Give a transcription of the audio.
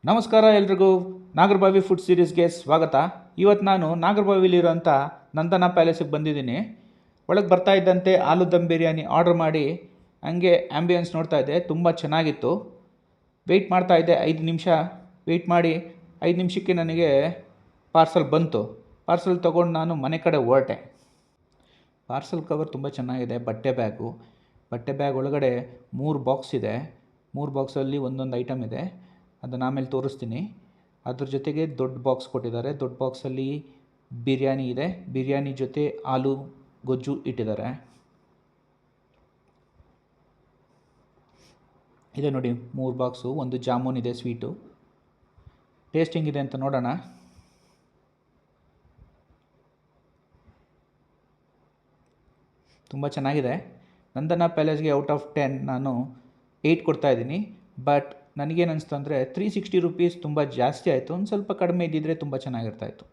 ನಮಸ್ಕಾರ ಎಲ್ರಿಗೂ ನಾಗರಬಾವಿ ಫುಡ್ ಸೀರೀಸ್ಗೆ ಸ್ವಾಗತ. ಇವತ್ತು ನಾನು ನಾಗರಬಾವಿಲಿರೋಂಥ ನಂದನ ಪ್ಯಾಲೇಸಿಗೆ ಬಂದಿದ್ದೀನಿ. ಒಳಗೆ ಬರ್ತಾ ಇದ್ದಂತೆ ಆಲೂ ದಮ್ ಬಿರಿಯಾನಿ ಆರ್ಡರ್ ಮಾಡಿ ಹಂಗೆ ಆ್ಯಂಬಿಯನ್ಸ್ ನೋಡ್ತಾ ಇದ್ದೆ. ತುಂಬ ಚೆನ್ನಾಗಿತ್ತು. ವೆಯ್ಟ್ ಮಾಡ್ತಾ ಇದ್ದೆ 5 ನಿಮಿಷ. ವೆಯ್ಟ್ ಮಾಡಿ 5 ನಿಮಿಷಕ್ಕೆ ನನಗೆ ಪಾರ್ಸಲ್ ಬಂತು. ಪಾರ್ಸಲ್ ತೊಗೊಂಡು ನಾನು ಮನೆ ಕಡೆ ಹೊರಟೆ. ಪಾರ್ಸಲ್ ಕವರ್ ತುಂಬ ಚೆನ್ನಾಗಿದೆ. ಬಟ್ಟೆ ಬ್ಯಾಗ್ ಒಳಗಡೆ 3 ಬಾಕ್ಸ್ ಇದೆ. 3 ಬಾಕ್ಸಲ್ಲಿ ಒಂದೊಂದು ಐಟಮ್ ಇದೆ. ಅದನ್ನು ಆಮೇಲೆ ತೋರಿಸ್ತೀನಿ. ಅದ್ರ ಜೊತೆಗೆ ದೊಡ್ಡ ಬಾಕ್ಸ್ ಕೊಟ್ಟಿದ್ದಾರೆ. ದೊಡ್ಡ ಬಾಕ್ಸಲ್ಲಿ ಬಿರಿಯಾನಿ ಇದೆ. ಬಿರಿಯಾನಿ ಜೊತೆ ಆಲೂ ಗೊಜ್ಜು ಇಟ್ಟಿದ್ದಾರೆ. ಇದೆ ನೋಡಿ 3 ಬಾಕ್ಸು. ಒಂದು ಜಾಮೂನ್ ಇದೆ, ಸ್ವೀಟು. ಟೇಸ್ಟಿಂಗ್ ಇದೆ ಅಂತ ನೋಡೋಣ. ತುಂಬ ಚೆನ್ನಾಗಿದೆ. ನಂದನ ಪ್ಯಾಲೇಸ್ಗೆ ಔಟ್ ಆಫ್ 10 ನಾನು 8 ಕೊಡ್ತಾ ಇದ್ದೀನಿ. ಬಟ್ ನನಗೇನು ಅನಿಸ್ತು ಅಂದರೆ 360 ರೂಪೀಸ್ ತುಂಬ ಜಾಸ್ತಿ ಆಯಿತು. ಒಂದು ಸ್ವಲ್ಪ ಕಡಿಮೆ ಇದ್ದಿದ್ದರೆ ತುಂಬ ಚೆನ್ನಾಗಿರ್ತಾಯಿತ್ತು.